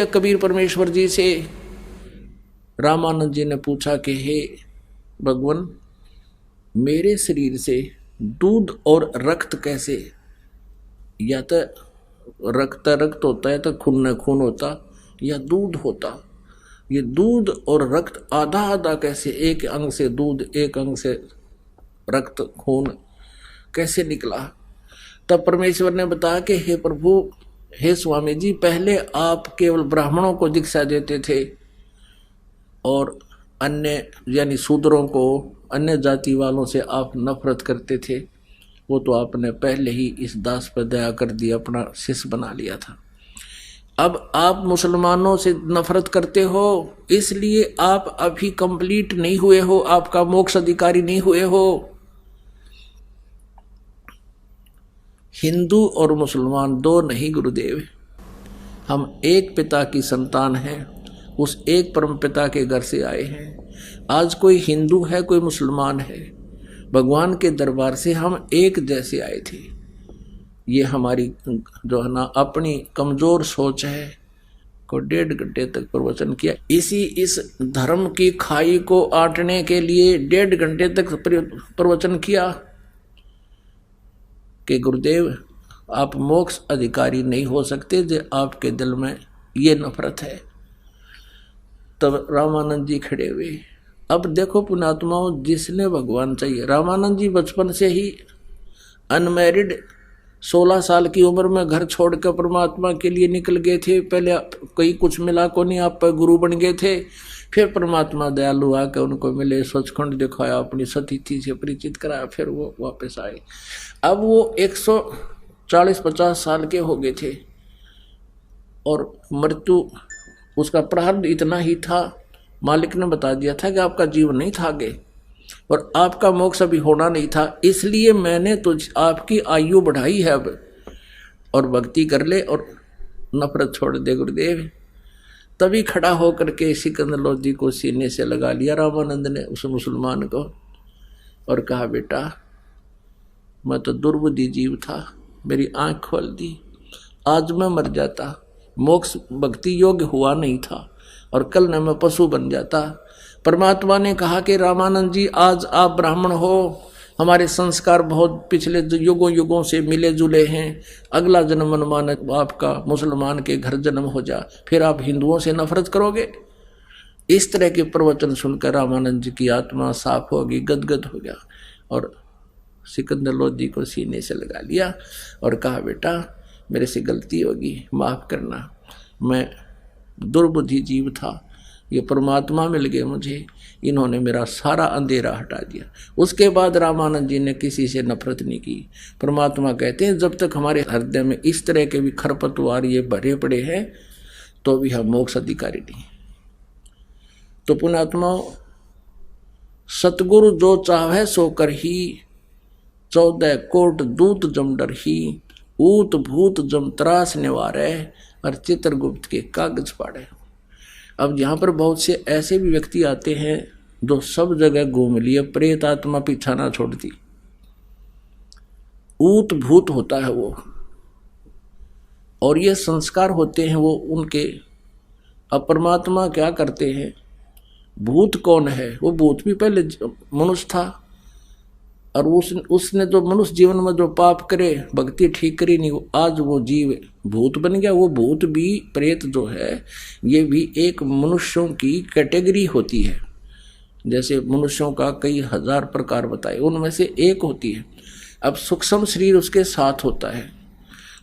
कबीर परमेश्वर जी से रामानंद जी ने पूछा कि हे भगवान, मेरे शरीर से दूध और रक्त कैसे, या तो रक्त होता है तो खून न खून होता, या दूध होता, ये दूध और रक्त आधा आधा कैसे, एक अंग से दूध एक अंग से रक्त खून कैसे निकला। तब परमेश्वर ने बताया कि हे प्रभु, हे स्वामी जी, पहले आप केवल ब्राह्मणों को दीक्षा देते थे और अन्य यानी शूद्रों को, अन्य जाति वालों से आप नफरत करते थे। वो तो आपने पहले ही इस दास पर दया कर दिया, अपना शिष्य बना लिया था। अब आप मुसलमानों से नफरत करते हो, इसलिए आप अभी कंप्लीट नहीं हुए हो, आपका मोक्ष अधिकारी नहीं हुए हो। हिंदू और मुसलमान दो नहीं गुरुदेव, हम एक पिता की संतान हैं, उस एक परम पिता के घर से आए हैं। आज कोई हिंदू है, कोई मुसलमान है, भगवान के दरबार से हम एक जैसे आए थे। ये हमारी जो है ना अपनी कमजोर सोच है को 1.5 घंटे तक प्रवचन किया। इस धर्म की खाई को आटने के लिए 1.5 घंटे तक प्रवचन किया कि गुरुदेव आप मोक्ष अधिकारी नहीं हो सकते जो आपके दिल में ये नफरत है। तब रामानंद जी खड़े हुए। अब देखो पुण्यात्माओं, जिसने भगवान चाहिए, रामानंद जी बचपन से ही अनमैरिड 16 साल की उम्र में घर छोड़कर परमात्मा के लिए निकल गए थे। पहले कहीं कुछ मिला को नहीं, आप पर गुरु बन गए थे। फिर परमात्मा दयालु आकर उनको मिले, सचखंड दिखाया, अपनी सतीथि से परिचित कराया, फिर वो वापस आए। अब वो 140-50 साल के हो गए थे और मृत्यु उसका प्रारब्ध इतना ही था, मालिक ने बता दिया था कि आपका जीवन नहीं था आगे और आपका मोक्ष अभी होना नहीं था, इसलिए मैंने तो आपकी आयु बढ़ाई है अब, और भक्ति कर ले और नफरत छोड़ दे गुरुदेव। तभी खड़ा होकर के सिकंदर लोधी को सीने से लगा लिया रामानंद ने उस मुसलमान को और कहा, बेटा मैं तो दुर्बुद्धि जीव था, मेरी आंख खोल दी, आज मैं मर जाता, मोक्ष भक्ति योग्य हुआ नहीं था और कल न मैं पशु बन जाता। परमात्मा ने कहा कि रामानंद जी, आज आप ब्राह्मण हो, हमारे संस्कार बहुत पिछले युगों युगों से मिले जुले हैं, अगला जन्म मनमान आपका मुसलमान के घर जन्म हो जा, फिर आप हिंदुओं से नफरत करोगे। इस तरह के प्रवचन सुनकर रामानंद जी की आत्मा साफ हो गई, गदगद हो गया और सिकंदर लोधी को सीने से लगा लिया और कहा, बेटा मेरे से गलती होगी, माफ करना, मैं दुर्बुद्धि जीव था, ये परमात्मा मिल गए मुझे, इन्होंने मेरा सारा अंधेरा हटा दिया। उसके बाद रामानंद जी ने किसी से नफरत नहीं की। परमात्मा कहते हैं जब तक हमारे हृदय में इस तरह के भी खरपतवार ये भरे पड़े हैं तो भी हम मोक्ष अधिकारी नहीं। तो पुण्यात्मा, सतगुरु जो चाहे सो कर ही, 14 कोट दूत जम डर ही, ऊत भूत जम त्रास निवारे, और चित्रगुप्त के कागज पाड़े। अब यहाँ पर बहुत से ऐसे भी व्यक्ति आते हैं जो सब जगह घूम लिए, प्रेत आत्मा पीछा ना छोड़ती, ऊत भूत होता है वो, और ये संस्कार होते हैं वो उनके। अब परमात्मा क्या करते हैं, भूत कौन है, वो भूत भी पहले मनुष्य था और उसने जो मनुष्य जीवन में जो पाप करे, भक्ति ठीक करी नहीं, आज वो जीव भूत बन गया। वो भूत भी, प्रेत जो है, ये भी एक मनुष्यों की कैटेगरी होती है। जैसे मनुष्यों का कई हजार प्रकार बताए, उनमें से एक होती है। अब सूक्ष्म शरीर उसके साथ होता है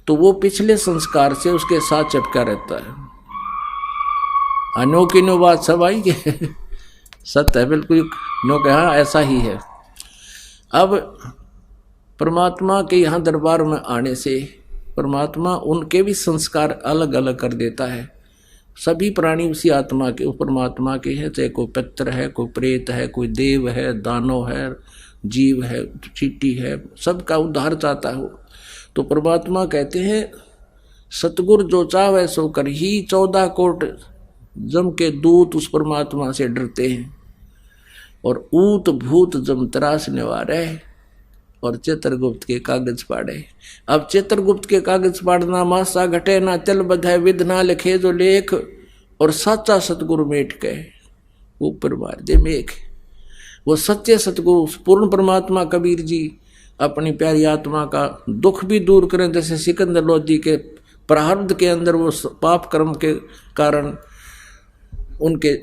तो वो पिछले संस्कार से उसके साथ चिपका रहता है। अनोखी नो बात सब आई के सत्य है, बिल्कुल नो कहा ऐसा ही है। अब परमात्मा के यहाँ दरबार में आने से परमात्मा उनके भी संस्कार अलग अलग कर देता है। सभी प्राणी उसी आत्मा के, परमात्मा के हैं, चाहे कोई पितर है, कोई प्रेत है, कोई देव है, दानव है, जीव है, चींटी है, सबका उद्धार चाहता है। तो परमात्मा कहते हैं सतगुरु जो चाहे सो कर ही, 14 कोट जम के दूत उस परमात्मा से डरते हैं और ऊत भूत जम त्रास निवारे, और चित्रगुप्त के कागज पाड़े। अब चित्रगुप्त के कागज पाड़ना मासा घटे ना चल बधाए विध ना लिखे जो लेख, और सच्चा सतगुरु मेट के ऊपर मार दे मेघ। वो सच्चे सतगुरु पूर्ण परमात्मा कबीर जी अपनी प्यारी आत्मा का दुख भी दूर करें, जैसे सिकंदर लोधी के प्रारब्ध के अंदर वो पाप कर्म के कारण उनके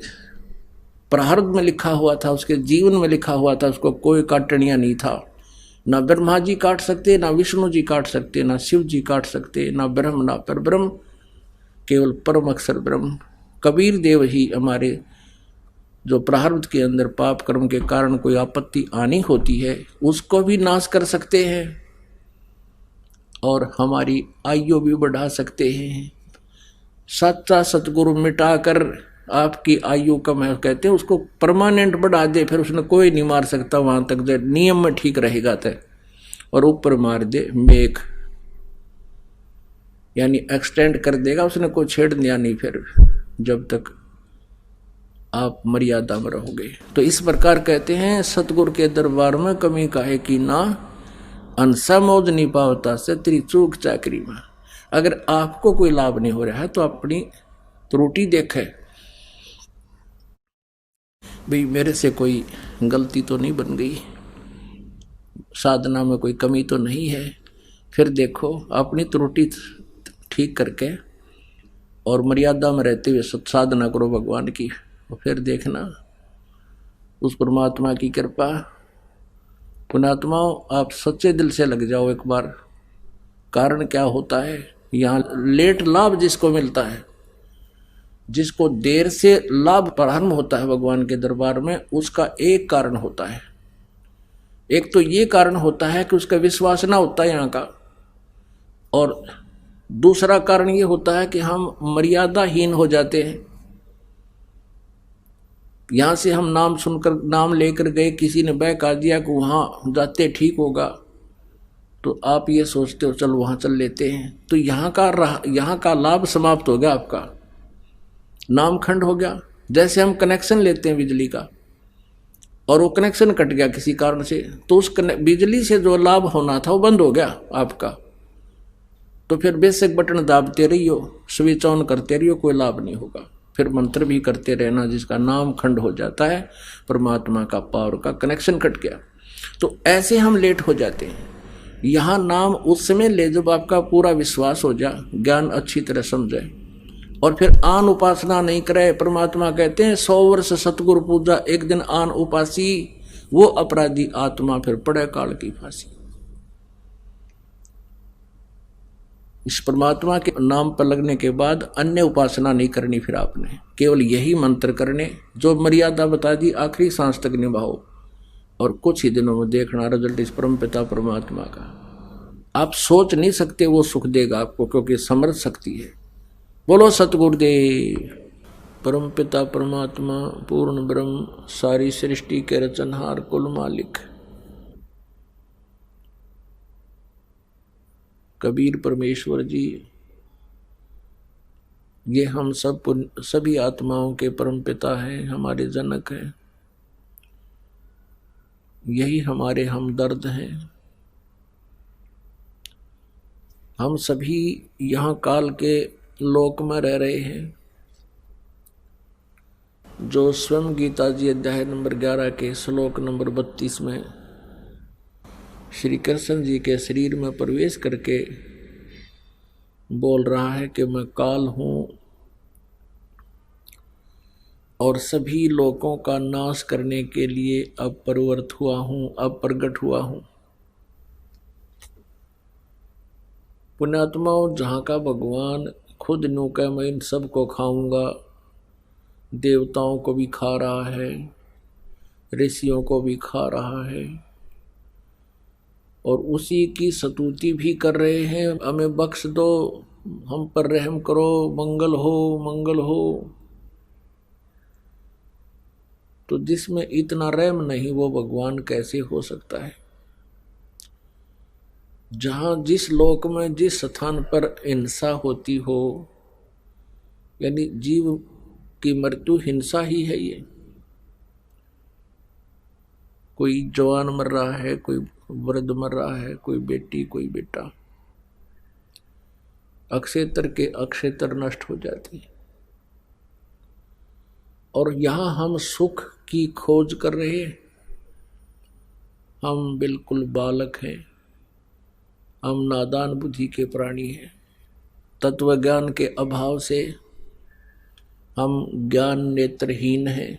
प्रारब्ध में लिखा हुआ था, उसके जीवन में लिखा हुआ था, उसको कोई काटनिया नहीं था। ना ब्रह्मा जी काट सकते, ना विष्णु जी काट सकते, ना शिव जी काट सकते, ना ब्रह्म ना पर ब्रह्म, केवल परम अक्षर ब्रह्म कबीर देव ही हमारे जो प्रारब्ध के अंदर पाप कर्म के कारण कोई आपत्ति आनी होती है उसको भी नाश कर सकते हैं और हमारी आयु भी बढ़ा सकते हैं। सच्चा सतगुरु मिटाकर आपकी आयु का मैं कहते हैं उसको परमानेंट बढ़ा दे, फिर उसने कोई नहीं मार सकता वहां तक दे नियम में ठीक रहेगा तय, और ऊपर मार दे मेघ, यानी एक्सटेंड कर देगा, उसने कोई छेड़ दिया नहीं फिर जब तक आप मर्यादा में रहोगे। तो इस प्रकार कहते हैं सतगुरु के दरबार में कमी काहे की ना, अनसा मौज नहीं पावता से तेरी चूक चाकरी में। अगर आपको कोई लाभ नहीं हो रहा है तो अपनी त्रुटि देखे, भाई मेरे से कोई गलती तो नहीं बन गई, साधना में कोई कमी तो नहीं है, फिर देखो अपनी त्रुटि ठीक करके और मर्यादा में रहते हुए साधना करो भगवान की, और फिर देखना उस परमात्मा की कृपा। पुण्यात्माओं आप सच्चे दिल से लग जाओ एक बार। कारण क्या होता है, यहाँ लेट लाभ जिसको मिलता है, जिसको देर से लाभ प्रारंभ होता है भगवान के दरबार में, उसका एक कारण होता है। एक तो ये कारण होता है कि उसका विश्वास ना होता है यहाँ का, और दूसरा कारण ये होता है कि हम मर्यादाहीन हो जाते हैं। यहां से हम नाम सुनकर नाम लेकर गए, किसी ने बहका दिया कि वहां जाते ठीक होगा, तो आप ये सोचते हो चल वहां चल लेते हैं, तो यहाँ का लाभ समाप्त हो गया, आपका नाम खंड हो गया। जैसे हम कनेक्शन लेते हैं बिजली का और वो कनेक्शन कट गया किसी कारण से, तो उस बिजली से जो लाभ होना था वो बंद हो गया आपका, तो फिर बेशक बटन दाबते रहियो, स्विच ऑन करते रहियो, कोई लाभ नहीं होगा। फिर मंत्र भी करते रहना, जिसका नाम खंड हो जाता है, परमात्मा का पावर का कनेक्शन कट गया। तो ऐसे हम लेट हो जाते हैं। यहाँ नाम उस समय ले जब आपका पूरा विश्वास हो जाए, ज्ञान अच्छी तरह समझे, और फिर आन उपासना नहीं करे। परमात्मा कहते हैं 100 वर्ष सतगुरु पूजा एक दिन आन उपासी, वो अपराधी आत्मा फिर पड़े काल की फांसी। इस परमात्मा के नाम पर लगने के बाद अन्य उपासना नहीं करनी, फिर आपने केवल यही मंत्र करने, जो मर्यादा बता दी आखिरी सांस तक निभाओ, और कुछ ही दिनों में देखना रिजल्ट इस परम पिता परमात्मा का। आप सोच नहीं सकते वो सुख देगा आपको, क्योंकि समर्थ शक्ति है। बोलो सतगुरुदेव। परम पिता परमात्मा पूर्ण ब्रह्म सारी सृष्टि के रचनहार कुल मालिक कबीर परमेश्वर जी, ये हम सभी आत्माओं के परम पिता हैं, हमारे जनक हैं, यही हमारे हमदर्द हैं। हम सभी यहाँ काल के लोक में रह रहे हैं, जो स्वयं गीता जी अध्याय नंबर 11 के श्लोक नंबर 32 में श्री कृष्ण जी के शरीर में प्रवेश करके बोल रहा है कि मैं काल हूँ और सभी लोगों का नाश करने के लिए अब प्रवृत्त हुआ हूँ, अब प्रकट हुआ हूँ। पुण्यात्माओं, जहाँ का भगवान खुद नौका मैं इन सब को खाऊंगा, देवताओं को भी खा रहा है, ऋषियों को भी खा रहा है, और उसी की स्तुति भी कर रहे हैं, हमें बख्श दो, हम पर रहम करो, मंगल हो मंगल हो। तो जिसमें इतना रहम नहीं वो भगवान कैसे हो सकता है? जहाँ जिस लोक में जिस स्थान पर हिंसा होती हो, यानी जीव की मृत्यु हिंसा ही है, ये कोई जवान मर रहा है, कोई वृद्ध मर रहा है, कोई बेटी कोई बेटा। अक्षेत्र के अक्षेत्र नष्ट हो जाती है। और यहां हम सुख की खोज कर रहे हैं। हम बिल्कुल बालक हैं, हम नादान बुद्धि के प्राणी हैं। तत्व ज्ञान के अभाव से हम ज्ञान नेत्रहीन हैं।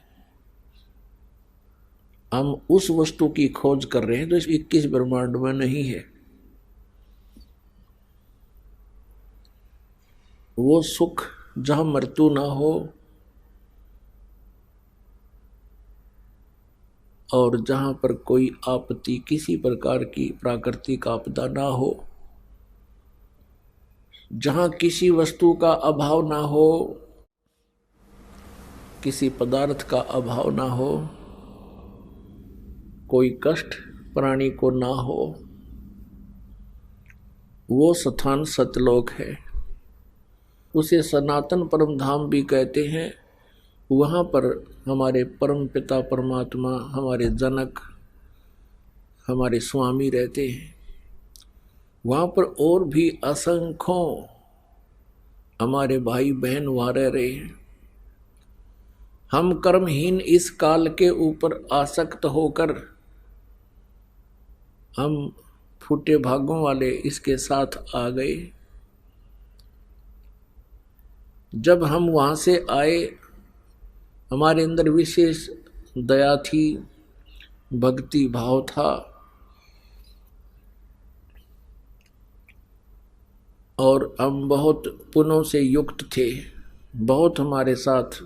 हम उस वस्तु की खोज कर रहे हैं जो इस 21 ब्रह्मांड में नहीं है। वो सुख जहां मृत्यु ना हो और जहां पर कोई आपत्ति, किसी प्रकार की प्राकृतिक आपदा ना हो, जहां किसी वस्तु का अभाव ना हो, किसी पदार्थ का अभाव ना हो, कोई कष्ट प्राणी को ना हो, वो स्थान सतलोक है। उसे सनातन परम धाम भी कहते हैं। वहाँ पर हमारे परम पिता परमात्मा, हमारे जनक, हमारे स्वामी रहते हैं। वहाँ पर और भी असंख्यों हमारे भाई बहन वहाँ रह रहे हैं। हम कर्महीन इस काल के ऊपर आसक्त होकर हम फूटे भागों वाले इसके साथ आ गए। जब हम वहाँ से आए, हमारे अंदर विशेष दया थी, भक्ति भाव था और हम बहुत पुण्यों से युक्त थे। बहुत हमारे साथ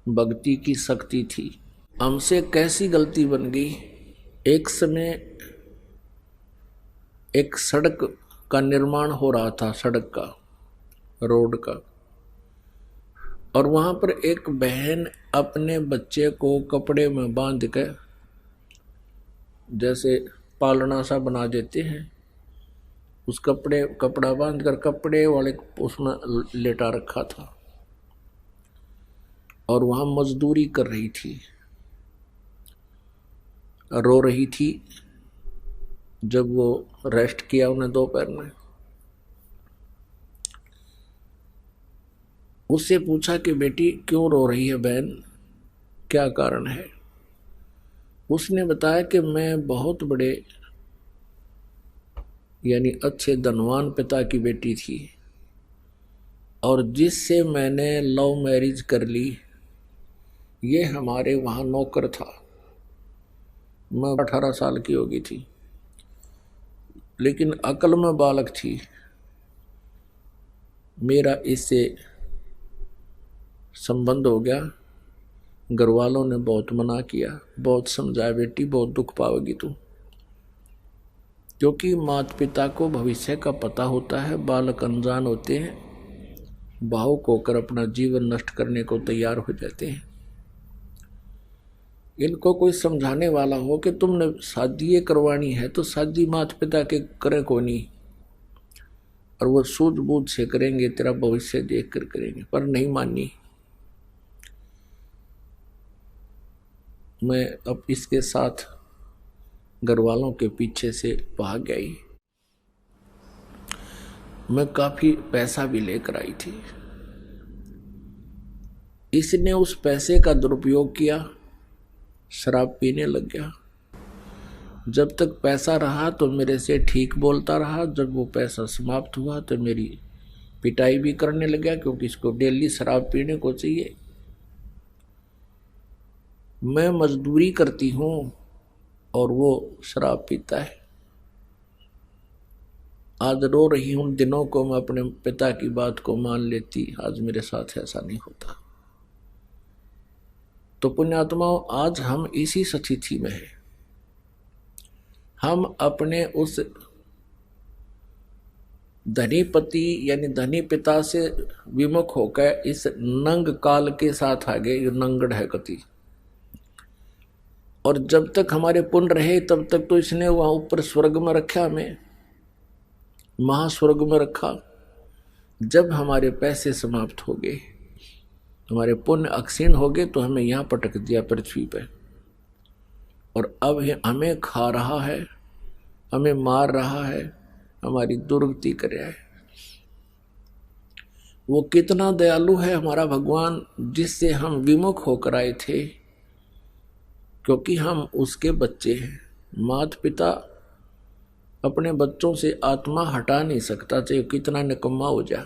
भक्ति की शक्ति थी। हमसे कैसी गलती बन गई। एक समय एक सड़क का निर्माण हो रहा था, सड़क का, रोड का, और वहाँ पर एक बहन अपने बच्चे को कपड़े में बांध कर, जैसे पालना सा बना देते हैं, उस कपड़ा बांध कर कपड़े वाले उसमें लेटा रखा था और वहाँ मजदूरी कर रही थी, रो रही थी। जब वो रेस्ट किया उन्हें दोपहर में, उससे पूछा कि बेटी क्यों रो रही है बहन, क्या कारण है। उसने बताया कि मैं बहुत बड़े यानी अच्छे धनवान पिता की बेटी थी और जिससे मैंने लव मैरिज कर ली, ये हमारे वहाँ नौकर था। मैं 18 साल की होगी थी, लेकिन अकल में बालक थी। मेरा इससे संबंध हो गया। घर वालों ने बहुत मना किया, बहुत समझाया, बेटी बहुत दुख पाओगी तू, क्योंकि माता पिता को भविष्य का पता होता है। बालक अनजान होते हैं, भावुक होकर अपना जीवन नष्ट करने को तैयार हो जाते हैं। इनको कोई समझाने वाला हो कि तुमने शादी करवानी है तो शादी माता पिता के करे को नहीं, और वो सूझबूझ से करेंगे, तेरा भविष्य देख कर करेंगे, पर नहीं मानी। मैं अब इसके साथ घर वालों के पीछे से भाग गई। मैं काफी पैसा भी लेकर आई थी। इसने उस पैसे का दुरुपयोग किया, शराब पीने लग गया। जब तक पैसा रहा तो मेरे से ठीक बोलता रहा। जब वो पैसा समाप्त हुआ तो मेरी पिटाई भी करने लग गया, क्योंकि इसको डेली शराब पीने को चाहिए। मैं मजदूरी करती हूँ और वो शराब पीता है। आज रो रही हूँ, दिनों को मैं अपने पिता की बात को मान लेती, आज मेरे साथ ऐसा नहीं होता। तो पुण्यात्माओं, आज हम इसी स्थिति में हैं। हम अपने उस धनी पति यानी धनी पिता से विमुख होकर इस नंग काल के साथ आ गए। ये नंगड़ है गति। और जब तक हमारे पुण्य रहे तब तक तो इसने वहां ऊपर स्वर्ग में रखा, हमें महास्वर्ग में रखा। जब हमारे पैसे समाप्त हो गए, हमारे पुण्य अक्षीण हो गए, तो हमें यहाँ पटक दिया पृथ्वी पे। और अब हमें खा रहा है, हमें मार रहा है, हमारी दुर्गति कर रहा है। वो कितना दयालु है हमारा भगवान, जिससे हम विमुख होकर आए थे, क्योंकि हम उसके बच्चे हैं। माता पिता अपने बच्चों से आत्मा हटा नहीं सकता, चाहे कितना निकम्मा हो जाए।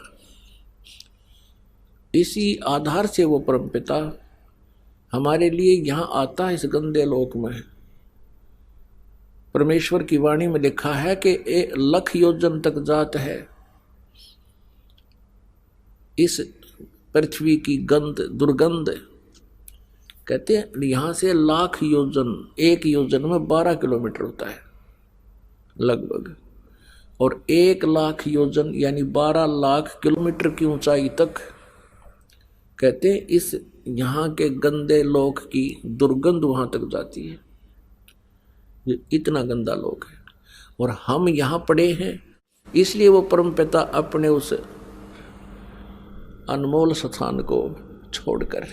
इसी आधार से वो परमपिता हमारे लिए यहाँ आता है इस गंदे लोक में। परमेश्वर की वाणी में लिखा है कि 1,00,000 योजन तक जात है इस पृथ्वी की गंध, दुर्गंध। कहते हैं यहां से 1,00,000 योजन, 1 योजन में 12 किलोमीटर होता है लगभग, और 1,00,000 योजन यानी 12 लाख किलोमीटर की ऊंचाई तक कहते हैं इस यहाँ के गंदे लोक की दुर्गंध वहां तक जाती है। ये इतना गंदा लोक है और हम यहाँ पड़े हैं। इसलिए वो परमपिता अपने उस अनमोल स्थान को छोड़कर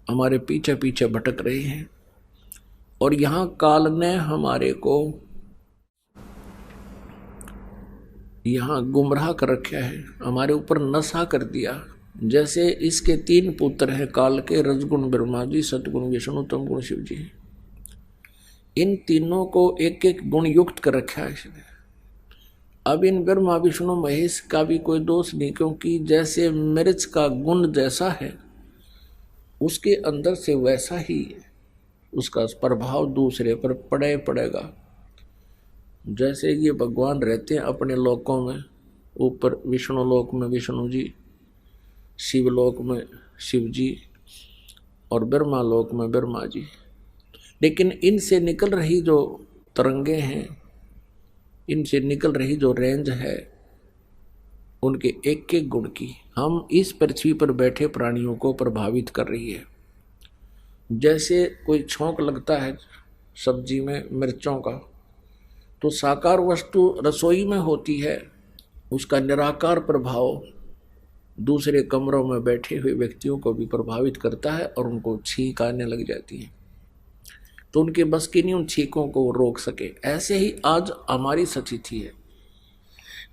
हमारे पीछे पीछे भटक रहे हैं। और यहाँ काल ने हमारे को यहाँ गुमराह कर रखा है, हमारे ऊपर नशा कर दिया। जैसे इसके 3 पुत्र हैं काल के, रजगुण ब्रह्मा जी, सतगुण विष्णु, तमगुण शिव जी। इन तीनों को एक एक गुण युक्त कर रखा है इसने। अब इन ब्रह्मा विष्णु महेश का भी कोई दोष नहीं, क्योंकि जैसे मिर्च का गुण जैसा है उसके अंदर से वैसा ही उसका प्रभाव दूसरे पर पड़ेगा। जैसे ये भगवान रहते हैं अपने लोकों में, ऊपर विष्णु लोक में विष्णु जी, शिव लोक में शिव जी और ब्रह्मा लोक में ब्रह्मा जी। लेकिन इनसे निकल रही जो तरंगे हैं, इनसे निकल रही जो रेंज है, उनके एक एक गुण की हम इस पृथ्वी पर बैठे प्राणियों को प्रभावित कर रही है। जैसे कोई छौंक लगता है सब्जी में मिर्चों का, तो साकार वस्तु रसोई में होती है, उसका निराकार प्रभाव दूसरे कमरों में बैठे हुए व्यक्तियों को भी प्रभावित करता है और उनको छींक आने लग जाती है, तो उनके बस की नहीं उन छींकों को रोक सके। ऐसे ही आज हमारी स्थिति है।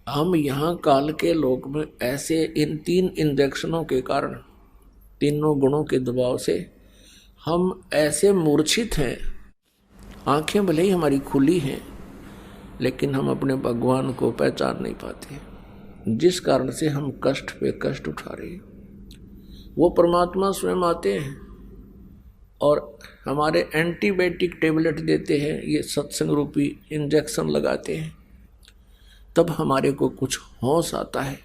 हम यहाँ काल के लोक में ऐसे इन 3 इंजेक्शनों के कारण, तीनों गुणों के दबाव से हम ऐसे मूर्छित हैं। आंखें भले ही हमारी खुली हैं, लेकिन हम अपने भगवान को पहचान नहीं पाते, जिस कारण से हम कष्ट पे कष्ट उठा रहे हैं। वो परमात्मा स्वयं आते हैं और हमारे एंटीबायोटिक टेबलेट देते हैं, ये सत्संग रूपी इंजेक्शन लगाते हैं, तब हमारे को कुछ होश आता है।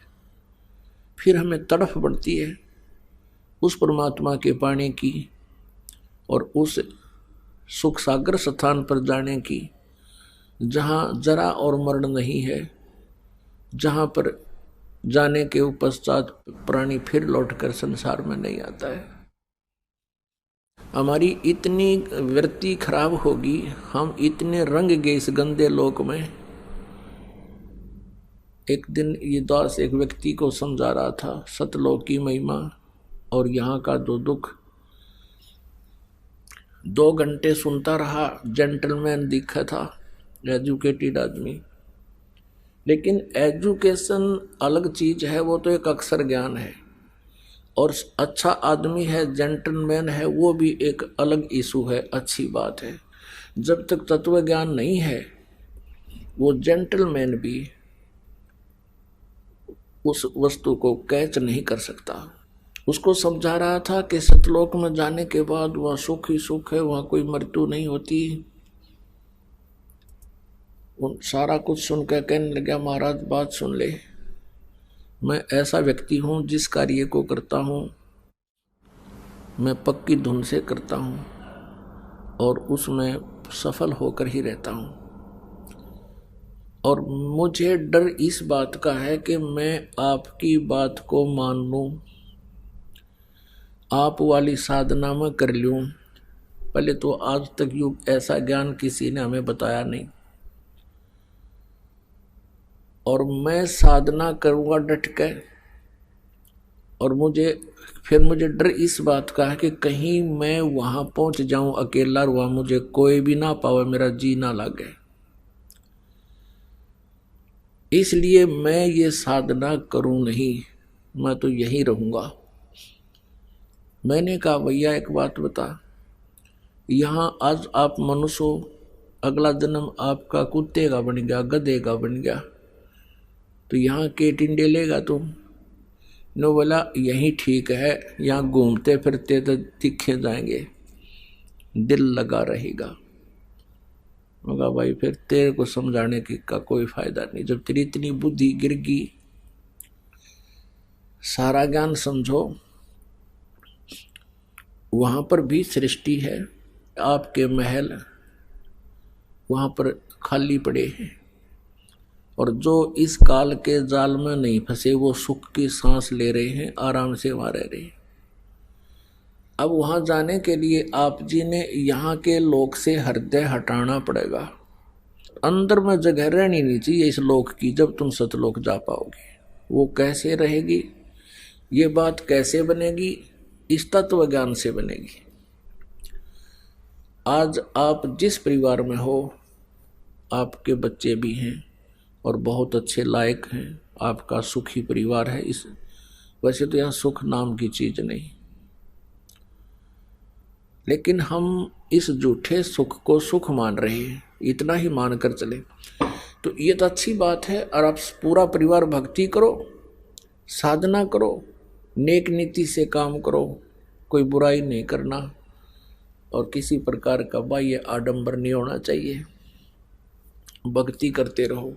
फिर हमें तड़फ बढ़ती है उस परमात्मा के पाने की और उस सुख सागर स्थान पर जाने की, जहाँ जरा और मरण नहीं है, जहाँ पर जाने के पश्चात प्राणी फिर लौटकर संसार में नहीं आता है। हमारी इतनी वृत्ति खराब होगी, हम इतने रंग गए इस गंदे लोक में। एक दिन ये दास एक व्यक्ति को समझा रहा था सतलोक की महिमा और यहाँ का जो दुख। 2 घंटे सुनता रहा, जेंटलमैन दिखा था, एजुकेटेड आदमी। लेकिन एजुकेशन अलग चीज है, वो तो एक अक्षर ज्ञान है, और अच्छा आदमी है, जेंटलमैन है, वो भी एक अलग इशू है, अच्छी बात है। जब तक तत्व ज्ञान नहीं है, वो जेंटलमैन भी उस वस्तु को कैच नहीं कर सकता। उसको समझा रहा था कि सतलोक में जाने के बाद वह सुख ही सुख है, वहाँ कोई मृत्यु नहीं होती। सारा कुछ सुनकर कहने लगा, महाराज बात सुन ले, मैं ऐसा व्यक्ति हूँ जिस कार्य को करता हूँ मैं पक्की धुन से करता हूँ और उसमें सफल होकर ही रहता हूँ। और मुझे डर इस बात का है कि मैं आपकी बात को मान लूँ, आप वाली साधना में कर लूँ। पहले तो आज तक यूँ ऐसा ज्ञान किसी ने हमें बताया नहीं, और मैं साधना करूँगा डट कर, और मुझे डर इस बात का है कि कहीं मैं वहां पहुंच जाऊं अकेला और वहां मुझे कोई भी ना पावे, मेरा जी ना लगे। इसलिए मैं ये साधना करूं नहीं, मैं तो यहीं रहूंगा। मैंने कहा भैया एक बात बता, यहाँ आज आप मनुष्य हो, अगला जन्म आपका कुत्ते का बन गया, गधे का बन गया, तो यहाँ के टिंडे लेगा तुम? नो बोला यही ठीक है, यहाँ घूमते फिरते तो दिखे जाएंगे, दिल लगा रहेगा। मगर भाई फिर तेरे को समझाने का कोई फायदा नहीं, जब तेरी इतनी बुद्धि गिर गई। सारा ज्ञान समझो, वहां पर भी सृष्टि है, आपके महल वहां पर खाली पड़े हैं, और जो इस काल के जाल में नहीं फंसे वो सुख की सांस ले रहे हैं, आराम से वहां रह रहे हैं। अब वहां जाने के लिए आप जी ने यहाँ के लोक से हृदय हटाना पड़ेगा। अंदर में जगह रहनी नहीं चाहिए इस लोक की, जब तुम सतलोक जा पाओगे। वो कैसे रहेगी, ये बात कैसे बनेगी, इस तत्व ज्ञान से बनेगी। आज आप जिस परिवार में हो, आपके बच्चे भी हैं और बहुत अच्छे लायक हैं, आपका सुखी परिवार है। इस वैसे तो यहाँ सुख नाम की चीज नहीं, लेकिन हम इस झूठे सुख को सुख मान रहे हैं, इतना ही मान कर चले तो ये तो अच्छी बात है। और आप पूरा परिवार भक्ति करो, साधना करो, नेक नीति से काम करो, कोई बुराई नहीं करना और किसी प्रकार का बाह्य आडंबर नहीं होना चाहिए। भक्ति करते रहो।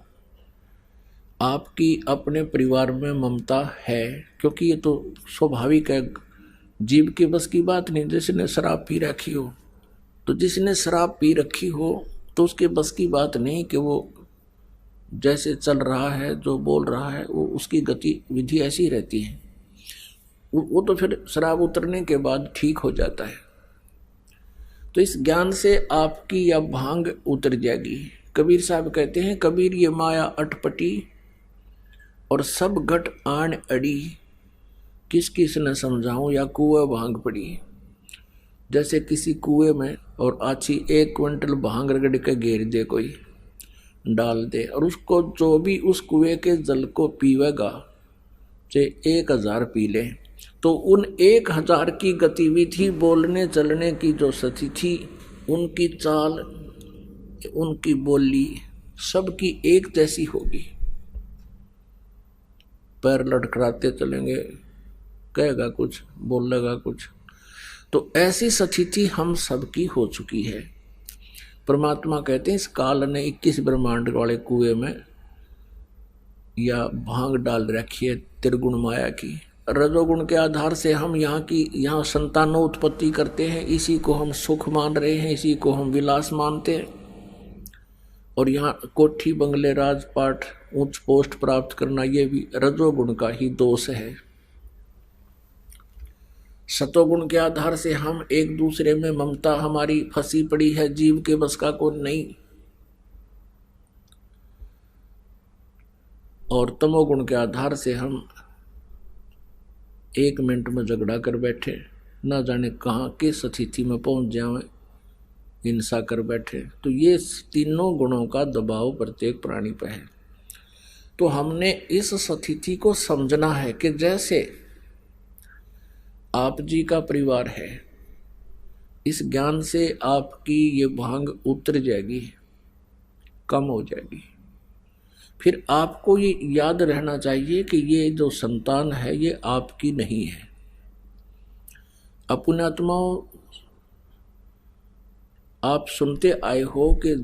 आपकी अपने परिवार में ममता है, क्योंकि ये तो स्वाभाविक है, जीव के बस की बात नहीं। जिसने शराब पी रखी हो, तो जिसने शराब पी रखी हो तो उसके बस की बात नहीं कि वो जैसे चल रहा है, जो बोल रहा है, वो उसकी गतिविधि ऐसी रहती है। वो तो फिर शराब उतरने के बाद ठीक हो जाता है। तो इस ज्ञान से आपकी यह भांग उतर जाएगी। कबीर साहब कहते हैं, कबीर ये माया अटपटी और सब घट आन अड़ी, किस किस न समझाऊं या कुएं भांग पड़ी। जैसे किसी कुएं में और आछी 1 क्विंटल भांग रगड़ के घेर दे, कोई डाल दे, और उसको जो भी उस कुएं के जल को पीवेगा, चाहे 1000 पी ले, तो उन 1000 की गतिविधि, बोलने चलने की जो स्थिति, उनकी चाल, उनकी बोली, सबकी एक जैसी होगी। पैर लटखड़ाते चलेंगे, कहेगा कुछ, बोलेगा कुछ। तो ऐसी स्थिति हम सबकी हो चुकी है। परमात्मा कहते हैं, इस काल ने 21 ब्रह्मांड वाले कुएं में या भांग डाल रखी है त्रिगुण माया की। रजोगुण के आधार से हम यहाँ संतानों उत्पत्ति करते हैं, इसी को हम सुख मान रहे हैं, इसी को हम विलास मानते हैं। और यहाँ कोठी बंगले राजपाट उच्च पोस्ट प्राप्त करना, ये भी रजोगुण का ही दोष है। सतोगुण के आधार से हम एक दूसरे में ममता हमारी फंसी पड़ी है, जीव के बस का कोई नहीं। और तमोगुण के आधार से हम 1 मिनट में झगड़ा कर बैठे, ना जाने कहाँ किस स्थिति में पहुंच जाए, हिंसा कर बैठे। तो ये तीनों गुणों का दबाव प्रत्येक प्राणी पर है। तो हमने इस स्थिति को समझना है कि जैसे आप जी का परिवार है, इस ज्ञान से आपकी ये भांग उतर जाएगी, कम हो जाएगी। फिर आपको ये याद रहना चाहिए कि ये जो संतान है ये आपकी नहीं है। अपने आत्माओं, आप सुनते आए हो कि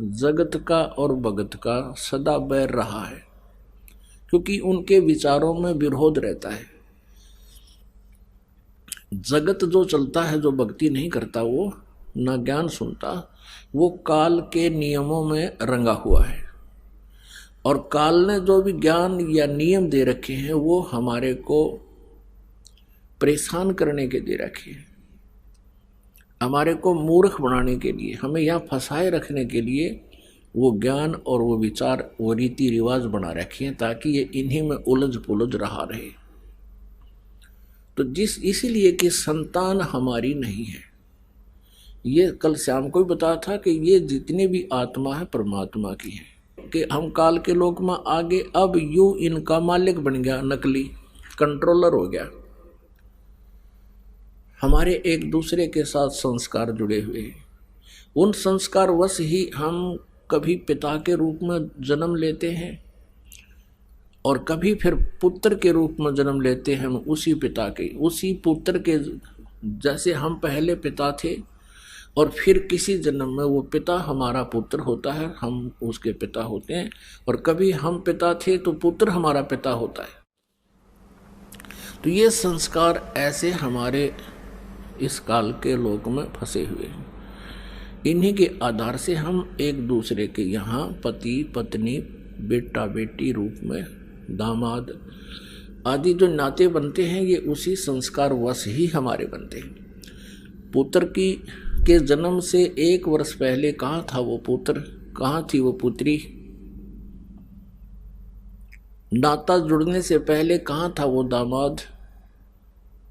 जगत का और भगत का सदा बैर रहा है, क्योंकि उनके विचारों में विरोध रहता है। जगत जो चलता है, जो भक्ति नहीं करता, वो ना ज्ञान सुनता, वो काल के नियमों में रंगा हुआ है। और काल ने जो भी ज्ञान या नियम दे रखे हैं, वो हमारे को परेशान करने के दे रखे हैं, हमारे को मूर्ख बनाने के लिए, हमें यहाँ फंसाए रखने के लिए वो ज्ञान और वो विचार, वो रीति रिवाज बना रखे हैं, ताकि ये इन्हीं में उलझ पुलझ रहा रहे। तो इसीलिए कि संतान हमारी नहीं है। ये कल श्याम को भी बताया था कि ये जितने भी आत्मा है परमात्मा की है, कि हम काल के लोक में आगे अब यू इनका मालिक बन गया, नकली कंट्रोलर हो गया। हमारे एक दूसरे के साथ संस्कार जुड़े हुए हैं, उन संस्कार वश ही हम कभी पिता के रूप में जन्म लेते हैं और कभी फिर पुत्र के रूप में जन्म लेते हैं। उसी पिता के, उसी पुत्र के, जैसे हम पहले पिता थे और फिर किसी जन्म में वो पिता हमारा पुत्र होता है, हम उसके पिता होते हैं। और कभी हम पिता थे तो पुत्र हमारा पिता होता है। तो ये संस्कार ऐसे हमारे इस काल के लोक में फंसे हुए हैं। इन्हीं के आधार से हम एक दूसरे के यहाँ पति पत्नी, बेटा बेटी रूप में, दामाद आदि जो नाते बनते हैं, ये उसी संस्कार वश ही हमारे बनते हैं। पुत्र के जन्म से 1 वर्ष पहले कहाँ था वो पुत्र, कहाँ थी वो पुत्री? नाता जुड़ने से पहले कहाँ था वो दामाद,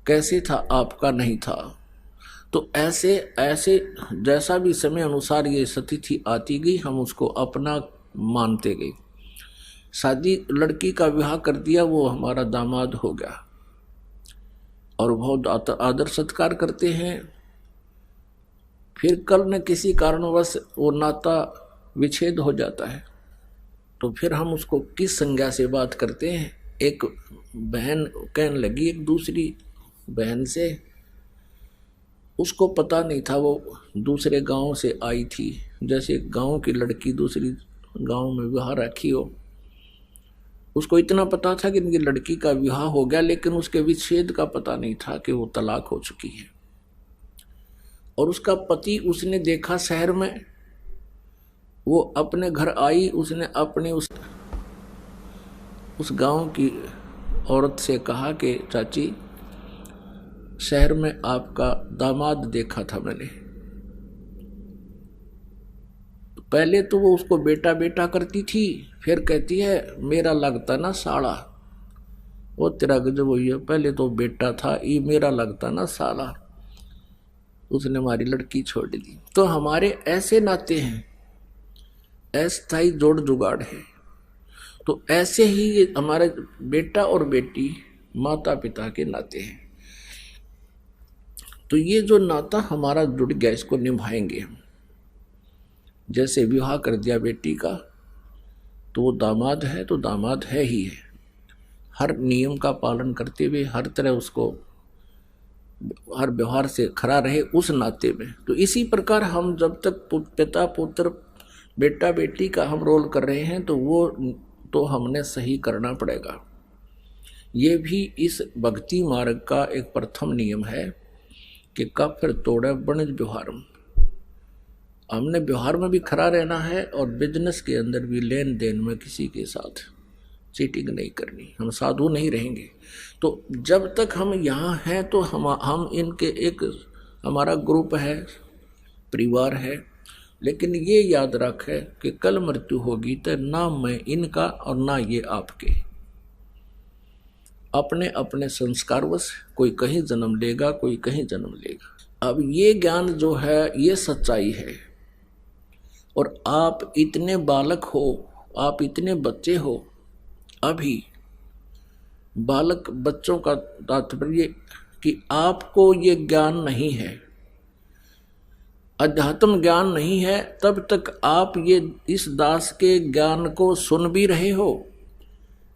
कैसे था आपका नहीं था। तो ऐसे ऐसे जैसा भी समय अनुसार ये स्थिति आती गई, हम उसको अपना मानते गए। शादी, लड़की का विवाह कर दिया, वो हमारा दामाद हो गया और बहुत आदर सत्कार करते हैं। फिर कल न किसी कारणवश वो नाता विच्छेद हो जाता है, तो फिर हम उसको किस संज्ञा से बात करते हैं? एक बहन कहने लगी एक दूसरी बहन से, उसको पता नहीं था वो दूसरे गांव से आई थी, जैसे गांव की लड़की दूसरी गांव में विवाह रखी हो। उसको इतना पता था कि इनकी लड़की का विवाह हो गया, लेकिन उसके विच्छेद का पता नहीं था कि वो तलाक हो चुकी है। और उसका पति उसने देखा शहर में, वो अपने घर आई, उसने अपने उस गांव की औरत से कहा कि चाची, शहर में आपका दामाद देखा था मैंने। पहले तो वो उसको बेटा बेटा करती थी, फिर कहती है मेरा लगता ना साला। वो तेरा गजब हुई है, पहले तो बेटा था, ये मेरा लगता ना साला। उसने हमारी लड़की छोड़ दी। तो हमारे ऐसे नाते हैं, अस्थायी जोड़ जुगाड़ है। तो ऐसे ही हमारे बेटा और बेटी माता पिता के नाते हैं। तो ये जो नाता हमारा जुड़ गया, इसको निभाएंगे हम। जैसे विवाह कर दिया बेटी का, तो वो दामाद है तो दामाद है ही है, हर नियम का पालन करते हुए, हर तरह उसको हर व्यवहार से खरा रहे उस नाते में। तो इसी प्रकार हम जब तक पिता पुत्र बेटा बेटी का हम रोल कर रहे हैं, तो वो तो हमने सही करना पड़ेगा। ये भी इस भक्ति मार्ग का एक प्रथम नियम है कि कब फिर तोड़े वणिज व्यवहार। हमने व्यवहार में भी खरा रहना है और बिजनेस के अंदर भी, लेन देन में किसी के साथ चीटिंग नहीं करनी। हम साधु नहीं रहेंगे। तो जब तक हम यहाँ हैं तो हम इनके एक हमारा ग्रुप है, परिवार है। लेकिन ये याद रखे कि कल मृत्यु होगी तो ना मैं इनका और ना ये आपके। अपने अपने संस्कारवश कोई कहीं जन्म लेगा, कोई कहीं जन्म लेगा। अब ये ज्ञान जो है ये सच्चाई है। और आप इतने बालक हो, आप इतने बच्चे हो, अभी बालक बच्चों का तात्पर्य कि आपको ये ज्ञान नहीं है, अध्यात्म ज्ञान नहीं है, तब तक आप ये इस दास के ज्ञान को सुन भी रहे हो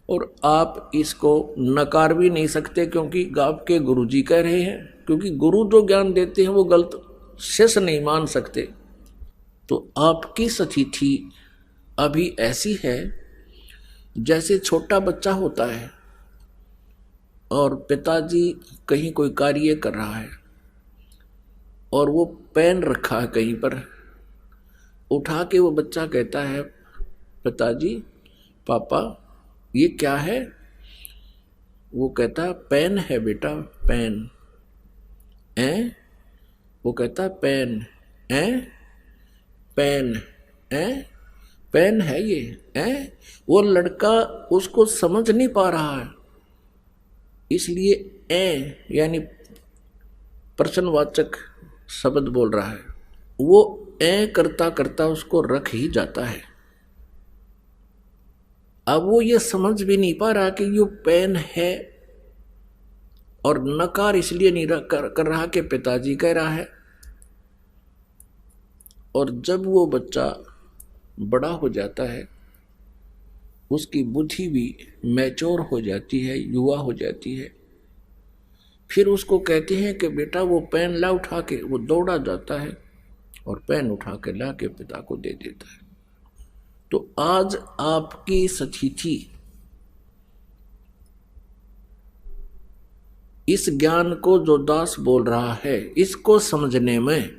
और आप इसको नकार भी नहीं सकते, क्योंकि आपके गुरु जी कह रहे हैं। क्योंकि गुरु जो ज्ञान देते हैं वो गलत शेष नहीं मान सकते। तो आपकी स्थिति अभी ऐसी है जैसे छोटा बच्चा होता है और पिताजी कहीं कोई कार्य कर रहा है और वो पेन रखा है कहीं पर, उठा के वो बच्चा कहता है पिताजी, पापा ये क्या है? वो कहता है पेन है बेटा, पेन। वो कहता है पेन, पेन, पेन है ये। वो लड़का उसको समझ नहीं पा रहा है, इसलिए ए यानी प्रश्नवाचक शब्द बोल रहा है, वो ए करता करता उसको रख ही जाता है। अब वो ये समझ भी नहीं पा रहा कि ये पेन है, और नकार इसलिए नहीं कर रहा कि पिताजी कह रहा है। और जब वो बच्चा बड़ा हो जाता है, उसकी बुद्धि भी मैच्योर हो जाती है, युवा हो जाती है, फिर उसको कहते हैं कि बेटा वो पेन ला उठा के, वो दौड़ा जाता है और पेन उठा के ला के पिता को दे देता है। तो आज आपकी स्थिति इस ज्ञान को जो दास बोल रहा है, इसको समझने में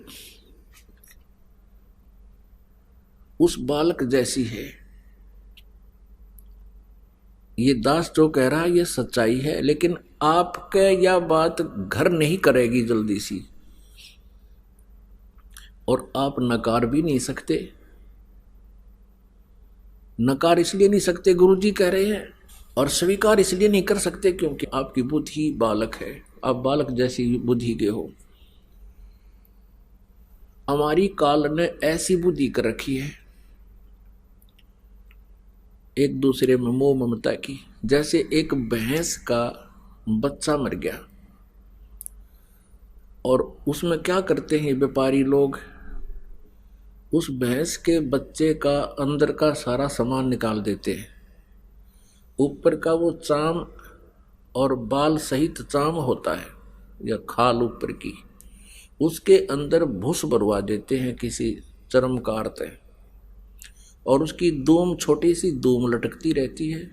उस बालक जैसी है। ये दास जो कह रहा है ये सच्चाई है, लेकिन आपके यह बात घर नहीं करेगी जल्दी सी, और आप नकार भी नहीं सकते। नकार इसलिए नहीं सकते, गुरुजी कह रहे हैं, और स्वीकार इसलिए नहीं कर सकते क्योंकि आपकी बुद्धि बालक है, आप बालक जैसी बुद्धि के हो। हमारी काल ने ऐसी बुद्धि कर रखी है एक दूसरे में मोह ममता की। जैसे एक भैंस का बच्चा मर गया और उसमें क्या करते हैं व्यापारी लोग, उस भैंस के बच्चे का अंदर का सारा सामान निकाल देते हैं। ऊपर का वो चाम और बाल सहित चाम होता है या खाल ऊपर की, उसके अंदर भूस भरवा देते हैं किसी चरम का अर्थ है, और उसकी दूम छोटी सी दूम लटकती रहती है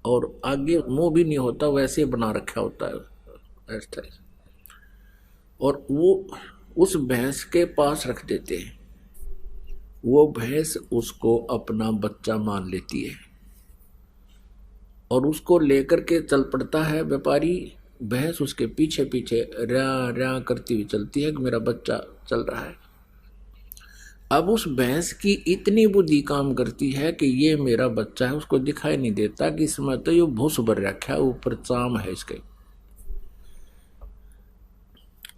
और आगे मुंह भी नहीं होता, वैसे बना रखा होता है ऐसा। और वो उस भैंस के पास रख देते हैं। वो भैंस उसको अपना बच्चा मान लेती है और उसको लेकर के चल पड़ता है व्यापारी। भैंस उसके पीछे पीछे र्या र्या करती हुई चलती है कि मेरा बच्चा चल रहा है। अब उस भैंस की इतनी बुद्धि काम करती है कि ये मेरा बच्चा है, उसको दिखाई नहीं देता कि इसमें तो ये भूस भर रखा है, ऊपर चाम है इसके।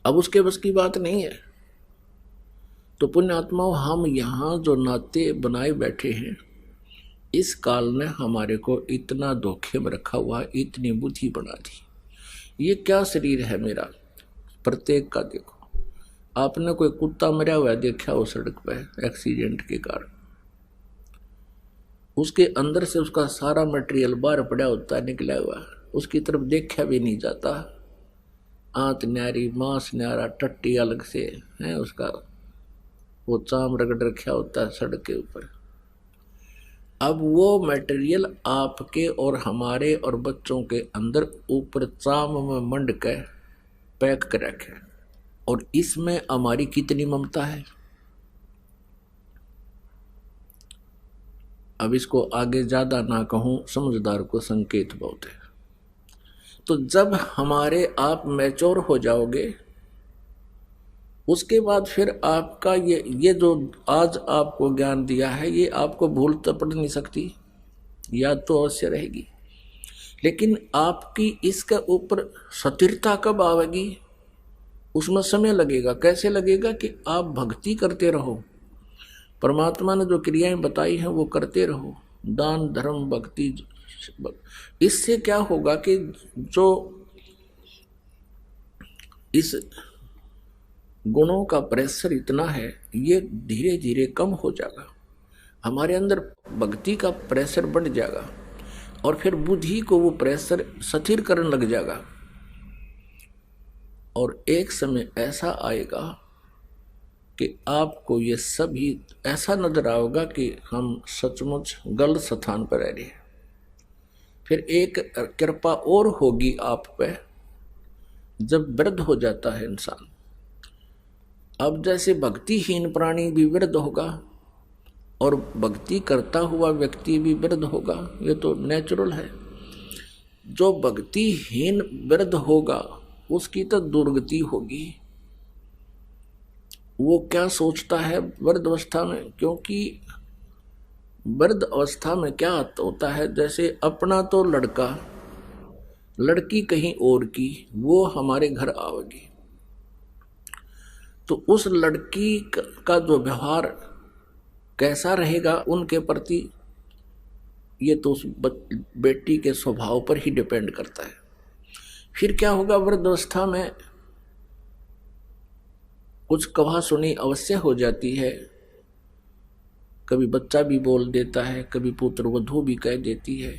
अब उसके बस की बात नहीं है। तो पुण्यात्माओं, हम यहाँ जो नाते बनाए बैठे हैं, इस काल ने हमारे को इतना धोखे में रखा हुआ, इतनी बुद्धि बना दी। ये क्या शरीर है मेरा, प्रत्येक का देखो। आपने कोई कुत्ता मरा हुआ देखा हो सड़क पर एक्सीडेंट के कारण, उसके अंदर से उसका सारा मटेरियल बाहर पड़ा होता है, निकला हुआ, उसकी तरफ देखा भी नहीं जाता। आंत न्यारी, मांस न्यारा, टट्टी अलग से है, उसका वो चाम रगड़ रखा होता है सड़क के ऊपर। अब वो मटेरियल आपके और हमारे और बच्चों के अंदर ऊपर चाम में मंड के पैक कर रखे, और इसमें हमारी कितनी ममता है। अब इसको आगे ज्यादा ना कहूं, समझदार को संकेत बहुत है। तो जब हमारे आप मैच्योर हो जाओगे, उसके बाद फिर आपका ये जो आज आपको ज्ञान दिया है, ये आपको भूल तो पड़ नहीं सकती, याद तो अवश्य रहेगी, लेकिन आपकी इसके ऊपर स्थिरता कब आवेगी, उसमें समय लगेगा। कैसे लगेगा कि आप भक्ति करते रहो, परमात्मा ने जो क्रियाएं बताई हैं वो करते रहो, दान धर्म भक्ति। इससे क्या होगा कि जो इस गुणों का प्रेशर इतना है, ये धीरे धीरे कम हो जाएगा। हमारे अंदर भक्ति का प्रेशर बढ़ जाएगा और फिर बुद्धि को वो प्रेशर स्थिर करने लग जाएगा। और एक समय ऐसा आएगा कि आपको ये सभी ऐसा नजर आएगा कि हम सचमुच गलत स्थान पर रह रहे हैं। फिर एक कृपा और होगी आप पे, जब वृद्ध हो जाता है इंसान। अब जैसे भक्तिहीन प्राणी भी वृद्ध होगा और भक्ति करता हुआ व्यक्ति भी वृद्ध होगा, ये तो नेचुरल है। जो भक्तिहीन वृद्ध होगा उसकी तो दुर्गति होगी। वो क्या सोचता है वृद्ध अवस्था में, क्योंकि वृद्ध अवस्था में क्या होता है, जैसे अपना तो लड़का लड़की कहीं और की, वो हमारे घर आवेगी, तो उस लड़की का जो व्यवहार कैसा रहेगा उनके प्रति, ये तो उस बेटी के स्वभाव पर ही डिपेंड करता है। फिर क्या होगा, वृद्धावस्था में कुछ कहा सुनी अवश्य हो जाती है, कभी बच्चा भी बोल देता है, कभी पुत्र वधू भी कह देती है।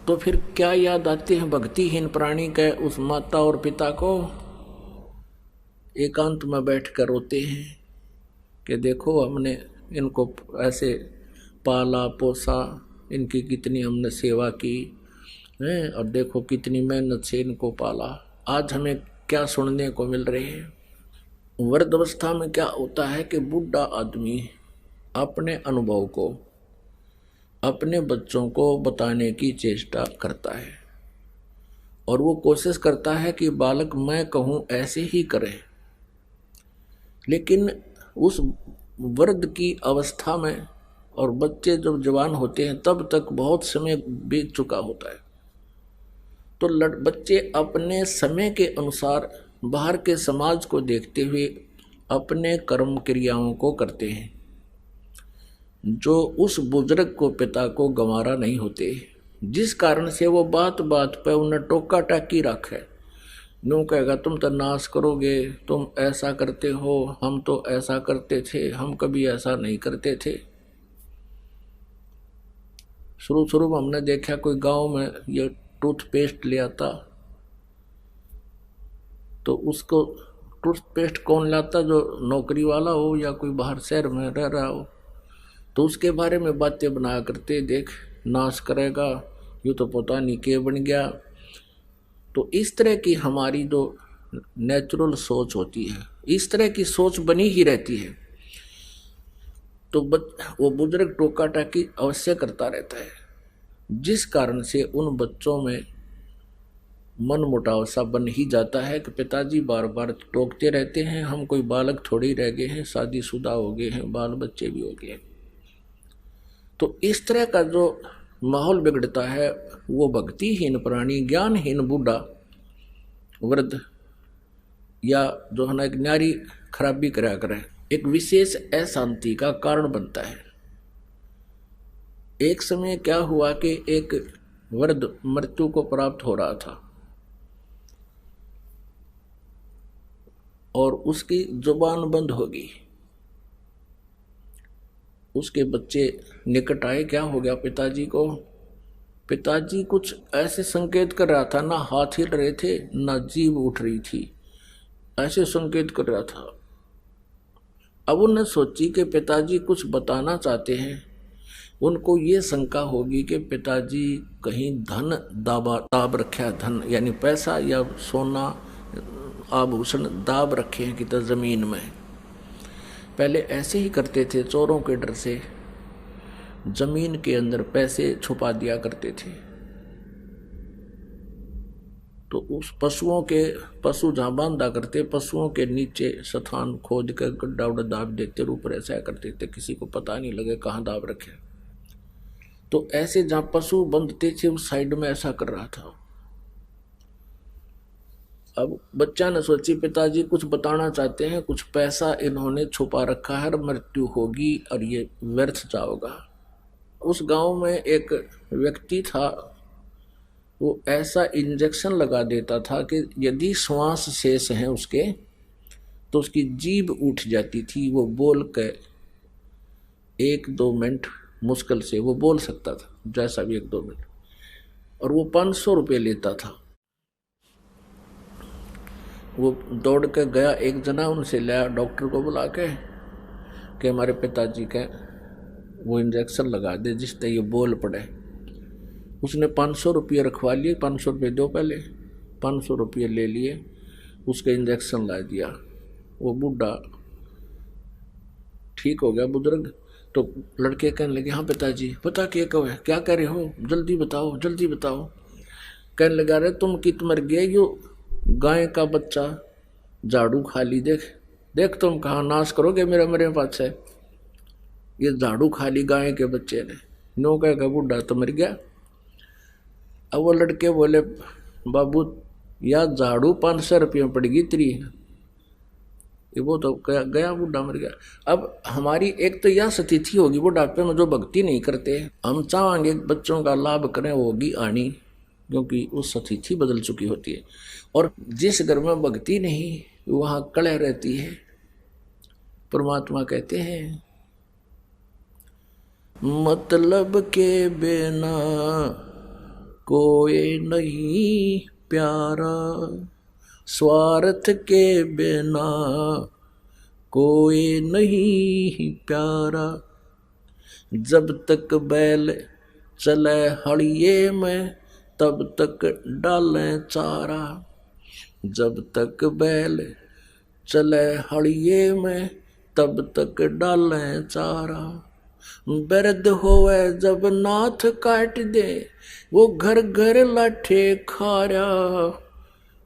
तो फिर क्या याद आते हैं भक्तिहीन प्राणी के उस माता और पिता को, एकांत में बैठकर रोते हैं कि देखो हमने इनको ऐसे पाला पोसा, इनकी कितनी हमने सेवा की है, और देखो कितनी मेहनत से इनको पाला, आज हमें क्या सुनने को मिल रहे हैं। वृद्धावस्था में क्या होता है कि बूढ़ा आदमी अपने अनुभव को अपने बच्चों को बताने की चेष्टा करता है, और वो कोशिश करता है कि बालक मैं कहूँ ऐसे ही करे। लेकिन उस वृद्ध की अवस्था में और बच्चे जब जवान होते हैं तब तक बहुत समय बीत चुका होता है, तो बच्चे अपने समय के अनुसार बाहर के समाज को देखते हुए अपने कर्म क्रियाओं को करते हैं, जो उस बुजुर्ग को पिता को गंवारा नहीं होते, जिस कारण से वो बात बात पर उन्हें टोका टाकी रखे। यूँ कहेगा तुम तो नाश करोगे, तुम ऐसा करते हो, हम तो ऐसा करते थे, हम कभी ऐसा नहीं करते थे। शुरू में हमने देखा कोई गांव में ये टूथपेस्ट ले आता, तो उसको टूथपेस्ट कौन लाता, जो नौकरी वाला हो या कोई बाहर शहर में रह रहा हो, तो उसके बारे में बातें बनाया करते, देख नाश करेगा, ये तो पता नहीं क्या बन गया। तो इस तरह की हमारी जो नेचुरल सोच होती है, इस तरह की सोच बनी ही रहती है। तो वो बुजुर्ग टोका टाकी अवश्य करता रहता है, जिस कारण से उन बच्चों में मन मुटाव सा बन ही जाता है कि पिताजी बार बार टोकते रहते हैं, हम कोई बालक थोड़ी रह गए हैं, शादीशुदा हो गए हैं, बाल बच्चे भी हो गए। तो इस तरह का जो माहौल बिगड़ता है, वो भक्तिहीन प्राणी, ज्ञानहीन बूढ़ा वृद्ध या जो है ना एक न्यारी खराबी करा करे, एक विशेष अशांति का कारण बनता है। एक समय क्या हुआ कि एक वृद्ध मृत्यु को प्राप्त हो रहा था और उसकी जुबान बंद हो गई। उसके बच्चे निकट आए, क्या हो गया पिताजी को? पिताजी कुछ ऐसे संकेत कर रहा था, ना हाथ हिल रहे थे ना जीभ उठ रही थी, ऐसे संकेत कर रहा था। अब उन्हें सोची कि पिताजी कुछ बताना चाहते हैं। उनको ये शंका होगी कि पिताजी कहीं धन दाब रखा है, धन यानी पैसा या सोना आभूषण दाब रखे हैं कि तो जमीन में। पहले ऐसे ही करते थे, चोरों के डर से जमीन के अंदर पैसे छुपा दिया करते थे। तो उस पशु जहाँ बांधा करते, पशुओं के नीचे स्थान खोद कर गड्ढा उड्ढा दाब देते, ऊपर ऐसा करते थे किसी को पता नहीं लगे कहाँ दाब रखे। तो ऐसे जहाँ पशु बंधते थे उस साइड में ऐसा कर रहा था। अब बच्चा ने सोची पिताजी कुछ बताना चाहते हैं, कुछ पैसा इन्होंने छुपा रखा है, मृत्यु होगी और ये व्यर्थ जाओगा। उस गांव में एक व्यक्ति था, वो ऐसा इंजेक्शन लगा देता था कि यदि श्वास शेष हैं उसके तो उसकी जीभ उठ जाती थी, वो बोल के 1-2 मिनट मुश्किल से वो बोल सकता था, जैसा भी 1-2 मिनट, और वो 500 रुपये लेता था। वो दौड़ के गया, एक जना उनसे लाया, डॉक्टर को बुला के कि हमारे पिताजी के वो इंजेक्शन लगा दे जिससे ये बोल पड़े। उसने 500 रुपये रखवा लिए, 500 रुपये दो पहले, 500 रुपये ले लिए, उसके इंजेक्शन ला दिया। वो बूढ़ा ठीक हो गया, बुजुर्ग। तो लड़के कहने लगे, हाँ पिताजी पता क्या कह रहे हो, जल्दी बताओ जल्दी बताओ। कहने लगा, रे तुम कित मर गए, यो गाय का बच्चा झाड़ू खा ली, देख तुम कहाँ नाश करोगे मेरा मरे पास है। ये झाड़ू खा ली गाय के बच्चे ने। नो कहेगा बूढ़ा तो मर गया। अब वो लड़के बोले, बाबू या झाड़ू 500 रुपये में पड़ेगी तेरी, वो तो गया बुढ़ा मर गया। अब हमारी एक तो यह स्थिति होगी बुढ़ापे में जो भक्ति नहीं करते, हम चाहेंगे बच्चों का लाभ करें, वो होगी आनी, क्योंकि उस स्थिति बदल चुकी होती है। और जिस घर में भक्ति नहीं वहां कलह रहती है। परमात्मा कहते हैं मतलब के बिना कोई नहीं प्यारा, स्वार्थ के बिना कोई नहीं प्यारा, जब तक बैल चले हड़िए में तब तक डालें चारा, जब तक बैल चले हड़िए में तब तक डालें चारा, वृद्ध होवे जब नाथ काट दे वो घर घर लाठे खारा,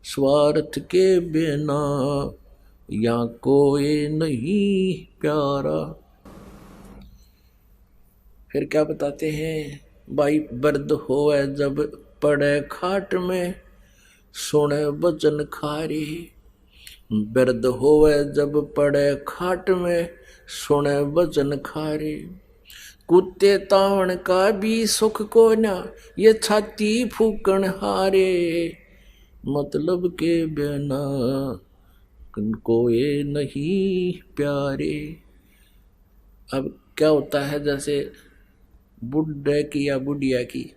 स्वार्थ के बिना या कोई नहीं प्यारा। फिर क्या बताते हैं, भाई वृद्ध होवे जब पड़े खाट में सुने वचन खारी, वृद्ध होवे जब पड़े खाट में सुने वचन खारी, कुत्ते तावण का भी सुख को ना ये छाती फूकण हारे, मतलब के बिना कोई नहीं प्यारे। अब क्या होता है, जैसे बुढ़े की या बुढ़िया की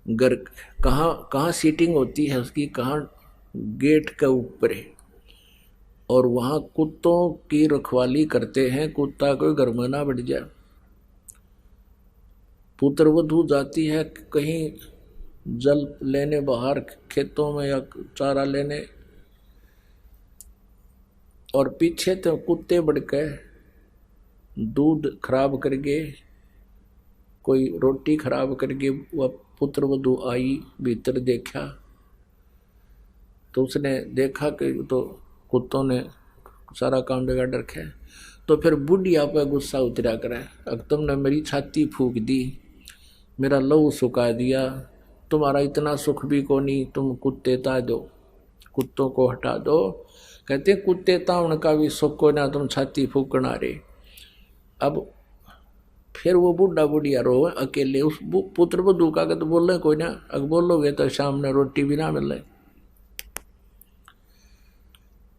घर कहाँ सीटिंग होती है उसकी, कहाँ गेट के ऊपर है, और वहाँ कुत्तों की रखवाली करते हैं, कुत्ता कोई घर में ना बढ़ जाए। पुत्र वधू जाती है कहीं जल लेने बाहर खेतों में या चारा लेने, और पीछे तो कुत्ते बढ़ के दूध खराब करके, कोई रोटी खराब करके, वह पुत्र वधू आई, भीतर देखा तो उसने देखा कि तो कुत्तों ने सारा काम बिगाड़ रखा है। तो फिर बुढ़िया पर गुस्सा उतरा करे, अब तुमने मेरी छाती फूक दी, मेरा लहू सुखा दिया, तुम्हारा इतना सुख भी को नहीं, तुम कुत्ते ता दो, कुत्तों को हटा दो। कहते कुत्ते तावण का भी सुख को ना, तुम छाती फूकना रे। अब फिर वो बुढ़ा बुढ़िया रो अकेले, उस पुत्र वधू का तो बोल रहे कोई ना, अगर बोलोगे तो शाम ने रोटी भी ना मिले।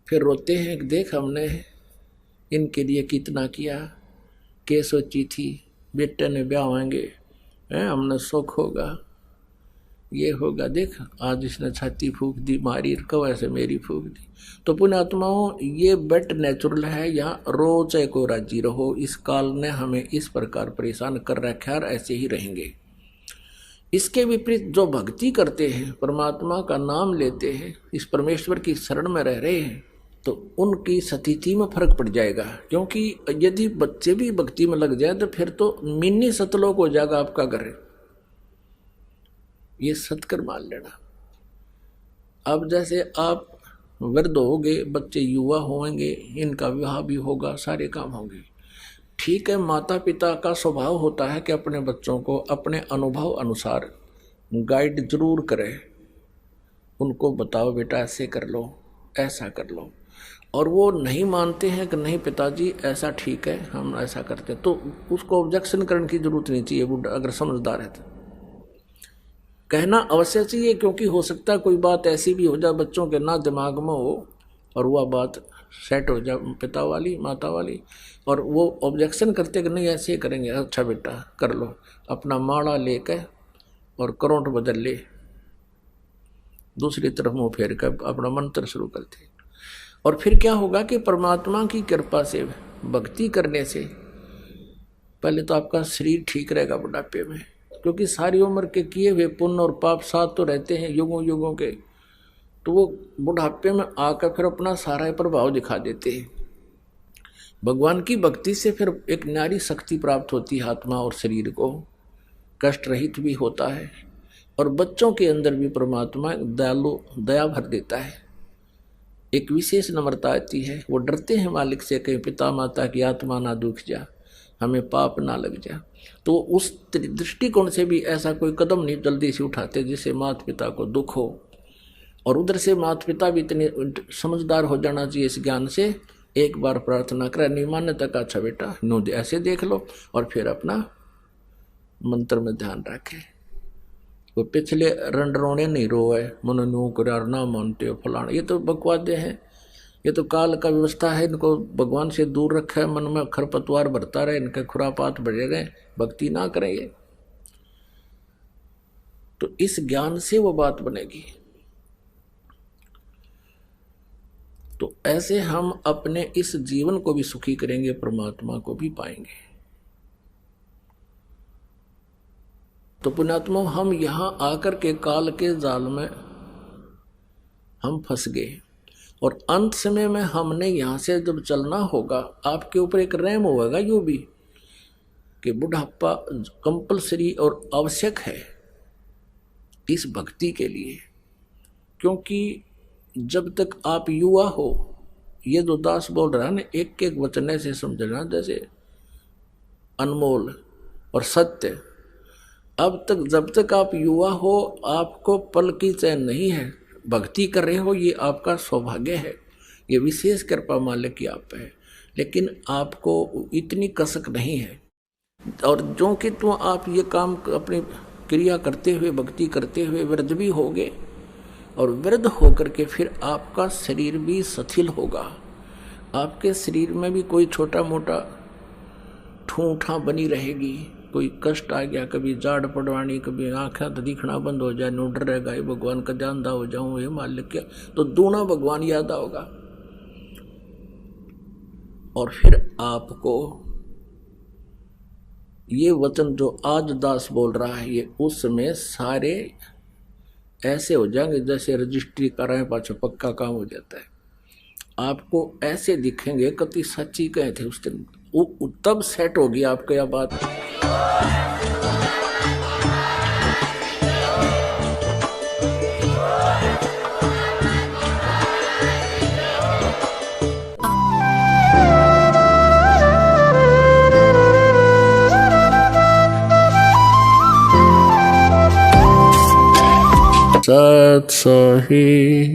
फिर रोते हैं कि देख हमने इनके लिए कितना किया, के सोची थी बेटे ने ब्याह होंगे, हमने सुख होगा, ये होगा, देख आज इसने छाती फूक दी, मारी कब ऐसे मेरी फूक दी। तो पुण्यात्माओं ये बेट नेचुरल है, यहाँ रो चाहे को राजी रहो, इस काल ने हमें इस प्रकार परेशान कर रखा है और ऐसे ही रहेंगे। इसके विपरीत जो भक्ति करते हैं, परमात्मा का नाम लेते हैं, इस परमेश्वर की शरण में रह रहे हैं, तो उनकी स्थिति में फर्क पड़ जाएगा। क्योंकि यदि बच्चे भी भक्ति में लग जाए तो फिर तो मिनी सतलोक हो जाएगा आपका घर, ये सत्कर मान लेना। अब जैसे आप वृद्ध होंगे, बच्चे युवा होंगे, इनका विवाह भी होगा, सारे काम होंगे, ठीक है। माता पिता का स्वभाव होता है कि अपने बच्चों को अपने अनुभव अनुसार गाइड जरूर करें, उनको बताओ बेटा ऐसे कर लो, ऐसा कर लो, और वो नहीं मानते हैं कि नहीं पिताजी ऐसा ठीक है, हम ऐसा करते, तो उसको ऑब्जेक्शन करने की जरूरत नहीं चाहिए। बुढ़ा अगर समझदार है तो कहना अवश्य चाहिए, क्योंकि हो सकता है कोई बात ऐसी भी हो जाए बच्चों के ना दिमाग में हो और वह बात सेट हो जाए पिता वाली माता वाली, और वो ऑब्जेक्शन करते कि नहीं ऐसे करेंगे, अच्छा बेटा कर लो, अपना माड़ा लेकर और करोट बदल ले, दूसरी तरफ मुँह फेर कर अपना मंत्र शुरू करते। और फिर क्या होगा कि परमात्मा की कृपा से भक्ति करने से पहले तो आपका शरीर ठीक रहेगा बुढ़ापे में, क्योंकि सारी उम्र के किए हुए पुण्य और पाप साथ तो रहते हैं युगों युगों के, तो वो बुढ़ापे में आकर फिर अपना सारा प्रभाव दिखा देते हैं। भगवान की भक्ति से फिर एक नारी शक्ति प्राप्त होती है, आत्मा और शरीर को कष्ट रहित भी होता है, और बच्चों के अंदर भी परमात्मा दयालु दया भर देता है, एक विशेष नम्रता आती है। वो डरते हैं मालिक से, कहीं पिता माता की आत्मा ना दुख जा, हमें पाप ना लग जा। तो उस दृष्टिकोण से भी ऐसा कोई कदम नहीं जल्दी से उठाते जिससे माता पिता को दुख हो। और उधर से माता पिता भी इतने समझदार हो जाना चाहिए इस ज्ञान से, एक बार प्रार्थना करे, नहीं माने तक अच्छा बेटा नो ऐसे देख लो, और फिर अपना मंत्र में ध्यान रखे। वो पिछले रंडरोने नहीं रोए, मन नो करार ना मानते हो फलाना, ये तो बकवादे हैं, ये तो काल का व्यवस्था है। इनको भगवान से दूर रखा है, मन में खरपतवार भरता रहे, इनके खुरापात बढ़े रहे, भक्ति ना करेंगे। तो इस ज्ञान से वो बात बनेगी। तो ऐसे हम अपने इस जीवन को भी सुखी करेंगे, परमात्मा को भी पाएंगे। तो पुण्यात्मा, हम यहां आकर के काल के जाल में हम फंस गए, और अंत समय में हमने यहां से जब चलना होगा, आपके ऊपर एक रहम होगा यूं भी कि बुढ़ापा कंपलसरी और आवश्यक है इस भक्ति के लिए। क्योंकि जब तक आप युवा हो, ये जो दास बोल रहा है ना, एक एक वचन ऐसे समझना जैसे अनमोल और सत्य। अब तक जब तक आप युवा हो, आपको पल की चैन नहीं है, भक्ति कर रहे हो, ये आपका सौभाग्य है, ये विशेष कृपा मालिक की आप है। लेकिन आपको इतनी कसक नहीं है, और जो कि तो आप ये काम अपनी क्रिया करते हुए, भक्ति करते हुए वृद्ध भी होगे, और वृद्ध होकर के फिर आपका शरीर भी शिथिल होगा। आपके शरीर में भी कोई छोटा मोटा ठूठा बनी रहेगी, कोई कष्ट आ गया, कभी जाड़ पड़वानी, कभी आँखें दिखना बंद हो जाए, नोडर रहेगा, ये भगवान का जानदा हो जाऊं, ये मालिक क्या, तो दूना भगवान याद होगा। और फिर आपको ये वचन जो आज दास बोल रहा है, ये उस समय सारे ऐसे हो जाएंगे जैसे रजिस्ट्री कराएं पाछो पक्का काम हो जाता है। आपको ऐसे दिखेंगे कति सच्ची कहे थे उस दिन, तब सेट होगी आपको यह बात। सत सही।